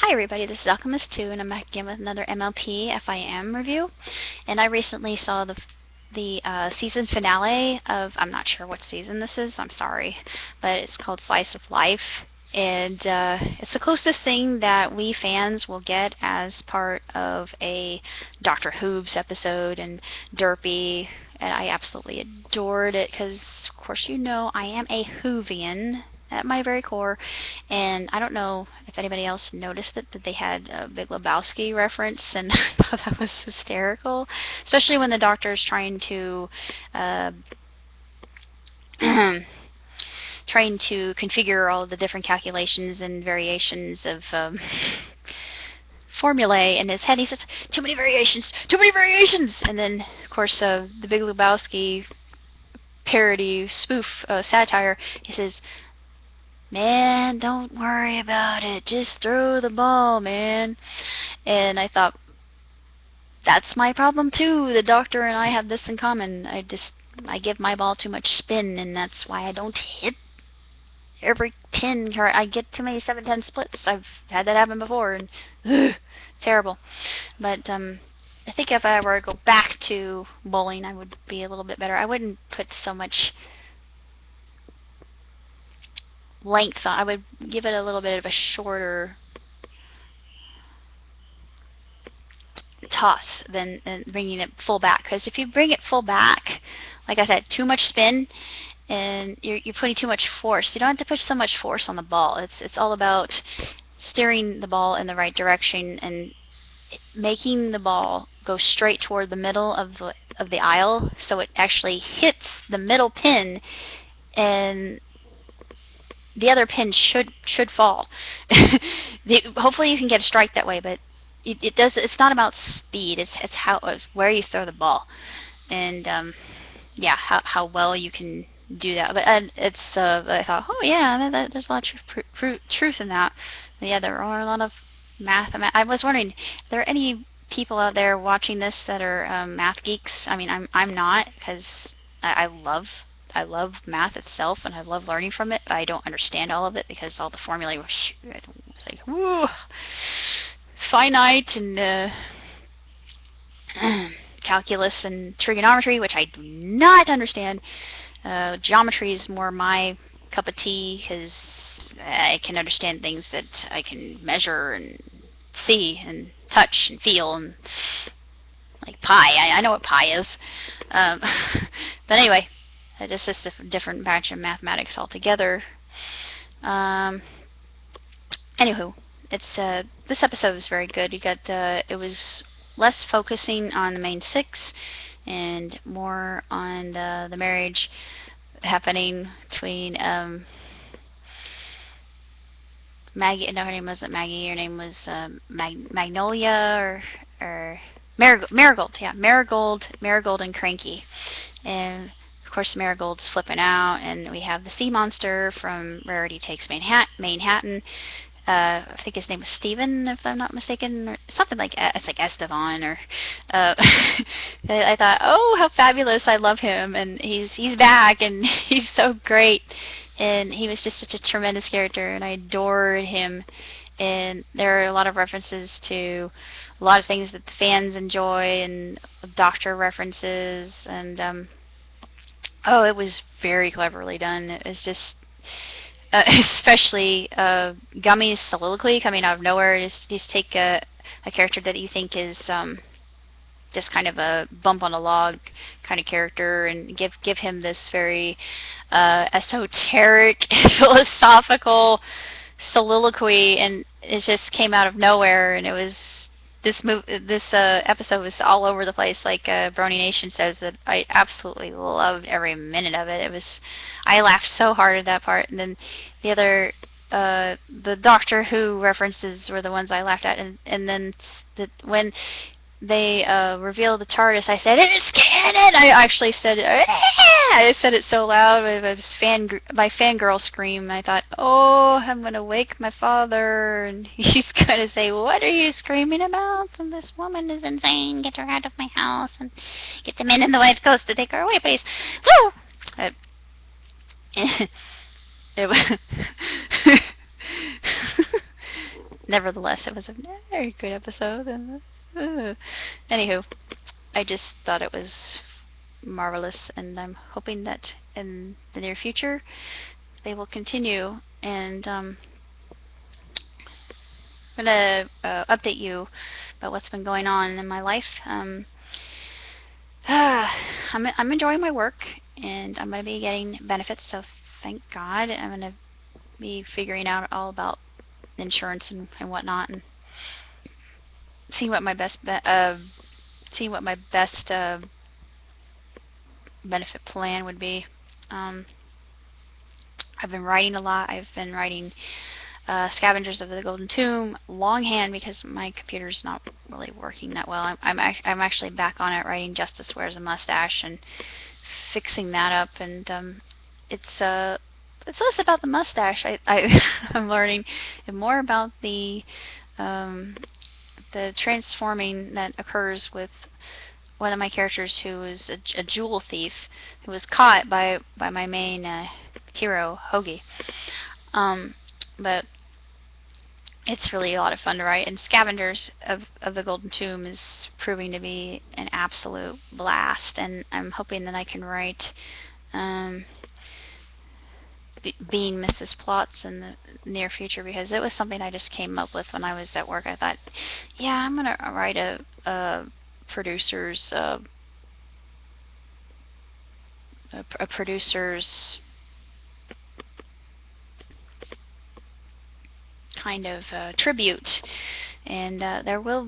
Hi everybody, this is Alchemist2 and I'm back again with another MLP FIM review. And I recently saw the season finale of, I'm not sure what season this is, I'm sorry, but it's called Slice of Life. And it's the closest thing that we fans will get as part of a Doctor Who's episode and Derpy. And I absolutely adored it because, of course, you know I am a Whovian at my very core, and I don't know if anybody else noticed it, that they had a Big Lebowski reference, and I thought that was hysterical, especially when the Doctor's trying to configure all the different calculations and variations of formulae in his head. He says, too many variations, and then of course the Big Lebowski parody spoof satire, he says, man, don't worry about it, just throw the ball, man. And I thought, that's my problem too. The Doctor and I have this in common. I give my ball too much spin, and that's why I don't hit every pin. I get too many 7-10 splits. I've had that happen before, and terrible. But I think if I were to go back to bowling, I would be a little bit better. I wouldn't put so much length on. I would give it a little bit of a shorter toss than bringing it full back, because if you bring it full back, like I said, too much spin and you're putting too much force. You don't have to put so much force on the ball. It's all about steering the ball in the right direction and making the ball go straight toward the middle of the aisle, so it actually hits the middle pin, and the other pin should fall. Hopefully you can get a strike that way, but it's not about speed. It's where you throw the ball, and yeah, how well you can do that. But I thought, oh yeah, there's a lot of truth in that. But yeah, there are a lot of math. I was wondering, are there any people out there watching this that are math geeks? I mean, I'm not, because I love math itself, and I love learning from it, but I don't understand all of it because all the formulae were like, woo, finite, and calculus and trigonometry, which I do not understand. Geometry is more my cup of tea, because I can understand things that I can measure and see and touch and feel, and like pi. I know what pi is. But anyway, it's just a different batch of mathematics altogether. Anywho, this episode was very good. You got it was less focusing on the main six and more on the marriage happening between Maggie. No, her name wasn't Maggie. Her name was Magnolia or Marigold. Yeah, Marigold and Cranky. And of course, Marigold's flipping out, and we have the sea monster from Rarity Takes Manhattan. I think his name was Steven, if I'm not mistaken, or something like it's like Estevan, or I thought, oh, how fabulous! I love him, and he's back, and he's so great, and he was just such a tremendous character, and I adored him. And there are a lot of references to a lot of things that the fans enjoy, and Doctor references, and oh, it was very cleverly done. It was just, especially Gummy's soliloquy coming out of nowhere. Just take a character that you think is just kind of a bump on a log kind of character, and give him this very esoteric, philosophical soliloquy, and it just came out of nowhere, and it was this episode was all over the place, like Brony Nation says. That I absolutely loved every minute of it. I laughed so hard at that part, and then the other the Doctor Who references were the ones I laughed at, and then when they revealed the TARDIS, I said, "It's canon!" I actually said, I said it so loud, my fangirl scream. I thought, oh, I'm going to wake my father, and he's going to say, what are you screaming about? And this woman is insane. Get her out of my house, and get the men in the West Coast to take her away, please. Woo! It was nevertheless, it was a very good episode. And anywho, I just thought it was marvelous, and I'm hoping that in the near future they will continue. And I'm gonna update you about what's been going on in my life. I'm enjoying my work, and I'm gonna be getting benefits. So thank God. I'm gonna be figuring out all about insurance and whatnot, and seeing what my best benefit plan would be. I've been writing a lot. I've been writing Scavengers of the Golden Tomb longhand because my computer's not really working that well. I'm actually back on it, writing Justice Wears a Mustache and fixing that up. And it's less about the mustache. I'm learning more about the transforming that occurs with one of my characters, who is a jewel thief, who was caught by my main hero, Hoagie. But it's really a lot of fun to write, and Scavengers of the Golden Tomb is proving to be an absolute blast, and I'm hoping that I can write Being Mrs. Plots in the near future, because it was something I just came up with when I was at work. I thought, yeah, I'm going to write a producer's kind of tribute, and there will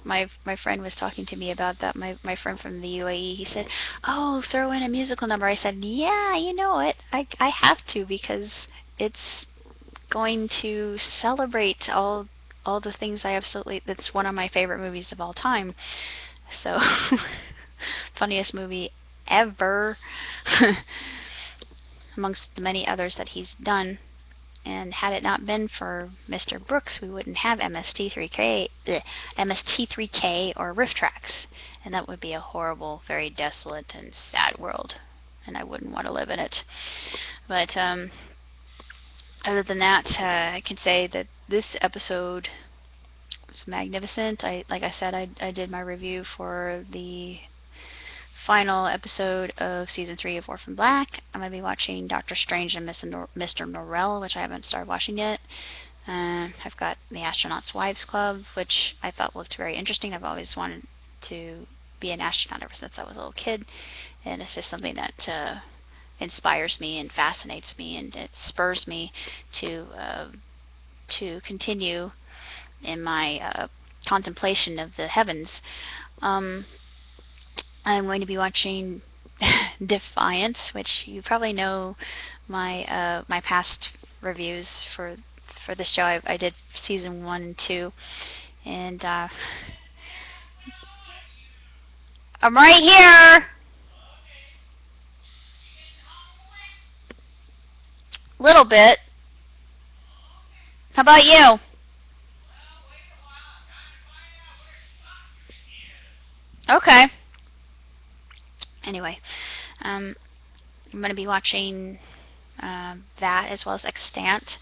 my friend was talking to me about that. My friend from the UAE, he said, "Oh, throw in a musical number." I said, "Yeah, you know it. I have to, because it's going to celebrate all the things I absolutely. That's one of my favorite movies of all time. So, funniest movie ever, amongst the many others that he's done. And had it not been for Mr. Brooks, we wouldn't have MST3K or Riff Tracks, and that would be a horrible, very desolate and sad world, and I wouldn't want to live in it. But other than that, I can say that this episode was magnificent. Like I said, I did my review for the final episode of Season 3 of Orphan Black. I'm going to be watching Doctor Strange and Mr. Norrell, which I haven't started watching yet. I've got The Astronaut's Wives Club, which I thought looked very interesting. I've always wanted to be an astronaut ever since I was a little kid, and it's just something that inspires me and fascinates me, and it spurs me to continue in my contemplation of the heavens. I'm going to be watching Defiance, which you probably know my my past reviews for this show. I did season 1 and 2, and I'm right here. Little bit. How about you? Okay. Anyway, I'm going to be watching that, as well as Extant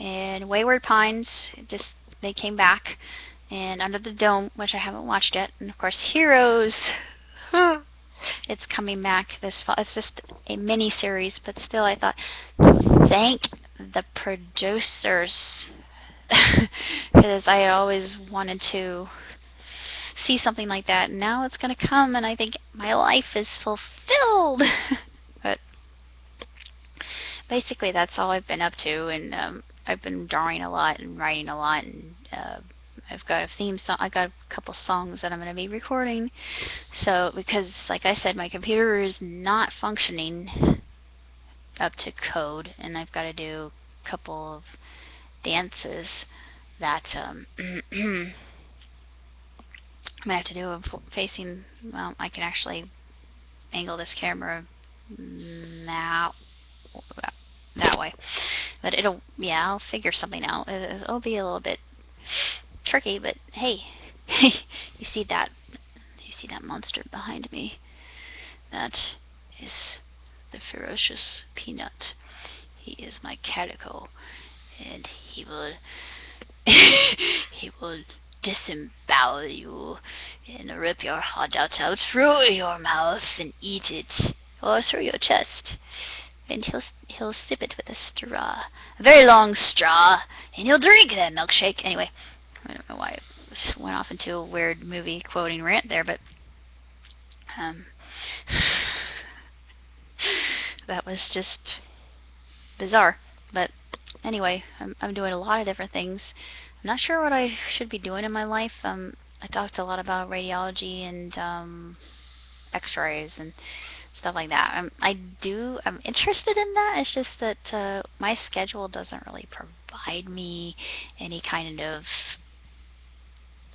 and Wayward Pines. They came back, and Under the Dome, which I haven't watched yet, and of course Heroes. It's coming back this fall. It's just a mini series, but still, I thought, thank the producers, because I always wanted to see something like that, and now it's going to come, and I think my life is fulfilled. But basically, that's all I've been up to, and I've been drawing a lot and writing a lot, and I've got a theme song. I got a couple songs that I'm going to be recording. So, because like I said, my computer is not functioning up to code, and I've got to do a couple of dances that I'm going to have to do facing, well, I can actually angle this camera now, that way. But I'll figure something out. It'll be a little bit tricky, but hey, you see that monster behind me? That is the ferocious Peanut. He is my calico, and he will He will disembowel you and rip your heart out through your mouth and eat it, or through your chest. And he'll sip it with a straw, a very long straw, and he'll drink that milkshake. Anyway, I don't know why I just went off into a weird movie quoting rant there, but that was just bizarre. But anyway, I'm doing a lot of different things. I'm not sure what I should be doing in my life. I talked a lot about radiology and x-rays and stuff like that. I'm interested in that. It's just that my schedule doesn't really provide me any kind of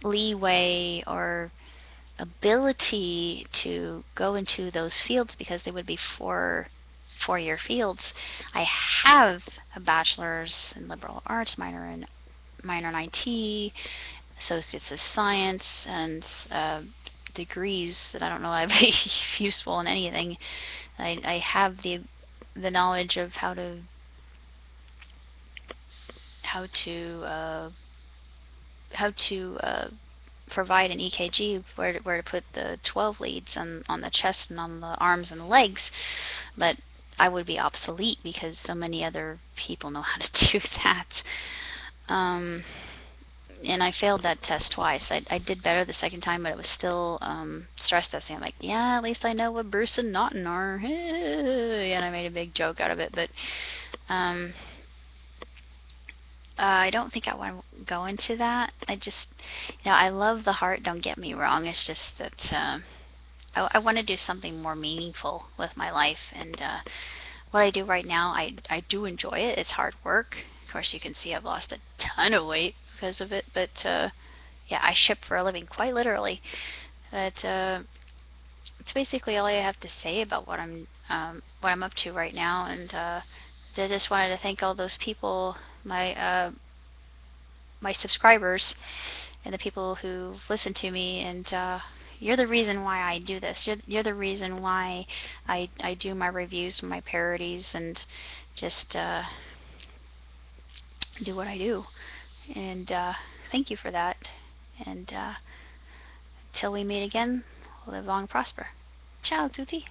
leeway or ability to go into those fields because they would be four-year fields. I have a bachelor's in liberal arts, minor in IT, associates of science, and degrees that I don't know I'd be useful in anything. I have the knowledge of how to provide an EKG, where to put the 12 leads on the chest and on the arms and the legs, but I would be obsolete because so many other people know how to do that. And I failed that test twice. I did better the second time, but it was still stress testing. I'm like, yeah, at least I know what Bruce and Naughton are. And I made a big joke out of it, but I don't think I want to go into that. I just, I love the heart, don't get me wrong. It's just that I want to do something more meaningful with my life. And what I do right now, I do enjoy it. It's hard work. Of course, you can see I've lost a ton of weight because of it. But yeah, I ship for a living, quite literally. But it's basically all I have to say about what I'm up to right now. And I just wanted to thank all those people, my subscribers, and the people who listen to me. And you're the reason why I do this. You're the reason why I do my reviews, my parodies, and just do what I do. And thank you for that. And until we meet again, live long and prosper. Ciao, tutti.